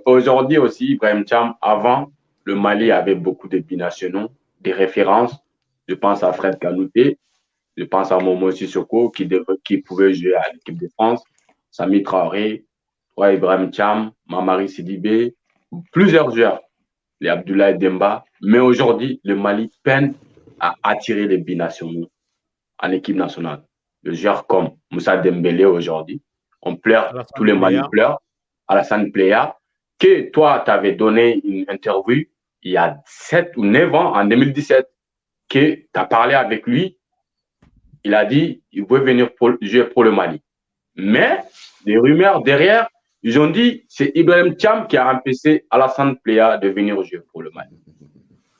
aujourd'hui aussi, Ibrahim Thiam, avant, le Mali avait beaucoup de binationaux, des références. Je pense à Fred Kanouté, je pense à Momo Sissoko qui pouvait jouer à l'équipe de France, Sami Traoré, ouais, Ibrahim Thiam, Mamari Sidibé, plusieurs joueurs, les Abdoulaye Demba. Mais aujourd'hui, le Mali peine à attirer les binationaux en équipe nationale. Le joueur comme Moussa Dembélé aujourd'hui, on pleure, tous Alassane les Mali Plea. pleurent, Alassane Plea, que toi, tu avais donné une interview il y a 7 ou 9 ans, en 2017, que tu as parlé avec lui, il a dit il veut venir jouer pour le Mali. Mais les rumeurs derrière, ils ont dit c'est Ibrahim Thiam qui a empêché Alassane Plea de venir jouer pour le Mali.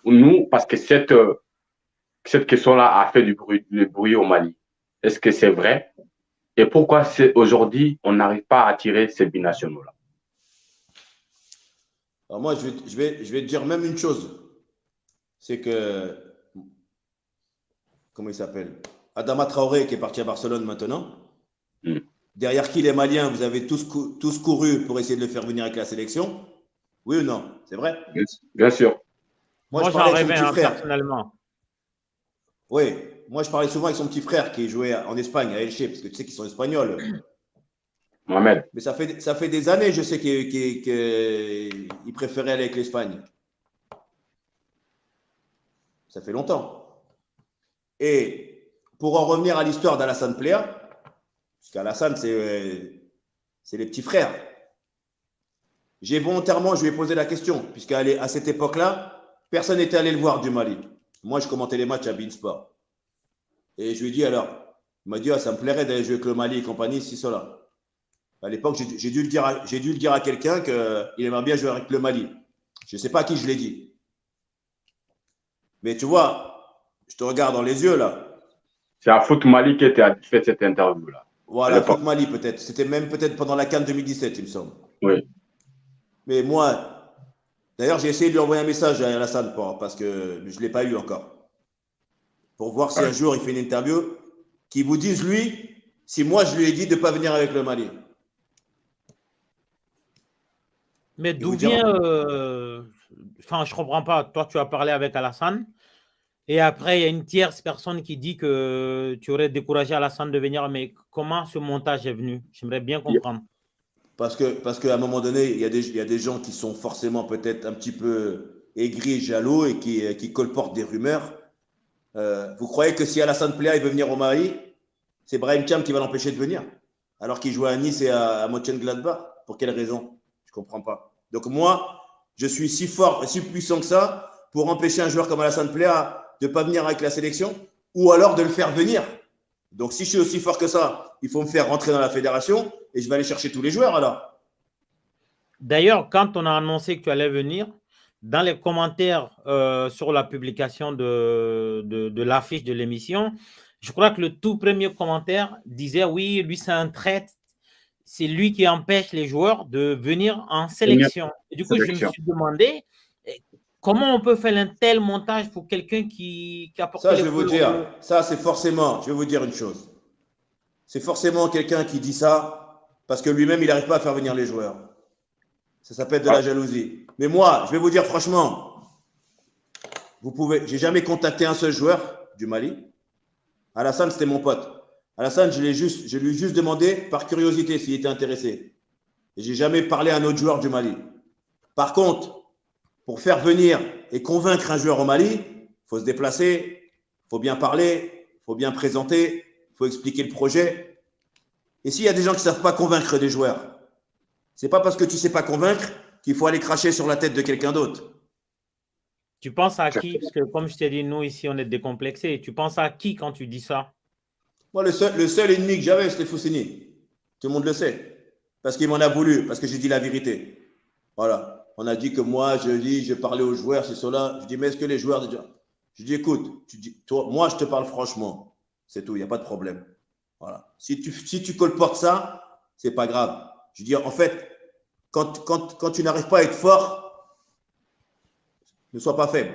Nous, parce que cette question-là a fait du bruit au Mali. Est-ce que c'est vrai? Et pourquoi aujourd'hui, on n'arrive pas à attirer ces binationaux-là? Alors moi, je vais te dire même une chose. C'est que, comment il s'appelle? Adama Traoré qui est parti à Barcelone maintenant. Derrière qui les Maliens, vous avez tous couru pour essayer de le faire venir avec la sélection. Oui ou non? C'est vrai? Bien sûr. Moi, je j'en parlais avec son rêvais petit frère. personnellement. Oui, moi, je parlais souvent avec son petit frère qui jouait en Espagne, à Elche, parce que tu sais qu'ils sont espagnols. Mohamed. Mais ça fait des années, je sais qu'il préférait aller avec l'Espagne. Ça fait longtemps. Et pour en revenir à l'histoire d'Alassane Plea, parce qu'Alassane, c'est les petits frères. J'ai volontairement, je lui ai posé la question, puisqu'à cette époque-là, personne n'était allé le voir du Mali. Moi, je commentais les matchs à Beansport. Et je lui ai dit alors, il m'a dit, ah, ça me plairait d'aller jouer avec le Mali et compagnie, si cela. À l'époque, j'ai dû le dire à quelqu'un qu'il aimerait bien jouer avec le Mali. Je ne sais pas à qui je l'ai dit. Mais tu vois, je te regarde dans les yeux là. C'est à Foot Mali que tu as fait cette interview-là. Voilà, Foot Mali peut-être. C'était même peut-être pendant la CAN 2017, il me semble. Oui. Mais moi, d'ailleurs, j'ai essayé de lui envoyer un message à Alassane parce que je ne l'ai pas eu encore. Pour voir si un jour il fait une interview, qu'il vous dise lui, si moi je lui ai dit de ne pas venir avec le Mali. Mais d'où vient. Enfin, je ne comprends pas. Toi, tu as parlé avec Alassane. Et après, il y a une tierce personne qui dit que tu aurais découragé Alassane de venir. Mais comment ce montage est venu? J'aimerais bien comprendre. Parce qu'à un moment donné, il y a des gens qui sont forcément peut-être un petit peu aigris et jaloux et qui colportent des rumeurs. Vous croyez que si Alassane Plea veut venir au Mali, c'est Brahim Thiam qui va l'empêcher de venir? Alors qu'il joue à Nice et à Mönchengladbach? Pour quelle raison? Je ne comprends pas. Donc moi, je suis si fort et si puissant que ça pour empêcher un joueur comme Alassane Plea de ne pas venir avec la sélection ou alors de le faire venir. Donc si je suis aussi fort que ça, il faut me faire rentrer dans la fédération et je vais aller chercher tous les joueurs alors. D'ailleurs, quand on a annoncé que tu allais venir, dans les commentaires sur la publication de l'affiche de l'émission, je crois que le tout premier commentaire disait oui, lui c'est un traître, c'est lui qui empêche les joueurs de venir en sélection. Et du coup, je me suis demandé comment on peut faire un tel montage pour quelqu'un qui apporte ça, je vais vous dire, ça c'est forcément, je vais vous dire une chose. C'est forcément quelqu'un qui dit ça parce que lui-même, il n'arrive pas à faire venir les joueurs. Ça s'appelle de la jalousie. Mais moi, je vais vous dire franchement, j'ai jamais contacté un seul joueur du Mali. Alassane, c'était mon pote. Alassane, je lui ai juste demandé par curiosité s'il était intéressé. Et j'ai jamais parlé à un autre joueur du Mali. Par contre, pour faire venir et convaincre un joueur au Mali, il faut se déplacer, il faut bien parler, il faut bien présenter, il faut expliquer le projet. Et s'il y a des gens qui ne savent pas convaincre des joueurs, c'est pas parce que tu ne sais pas convaincre qu'il faut aller cracher sur la tête de quelqu'un d'autre. Tu penses à qui? Parce que comme je t'ai dit, nous ici, on est décomplexés. Tu penses à qui quand tu dis ça? Moi, le seul ennemi que j'avais, c'était Foussini. Tout le monde le sait. Parce qu'il m'en a voulu, parce que j'ai dit la vérité. Voilà. On a dit que moi, je parlais aux joueurs, c'est cela. Je dis, mais est-ce que les joueurs déjà. Je dis, écoute, moi, je te parle franchement. C'est tout, il n'y a pas de problème. Voilà. Si tu colportes ça, c'est pas grave. Je dis, en fait, quand tu n'arrives pas à être fort, ne sois pas faible.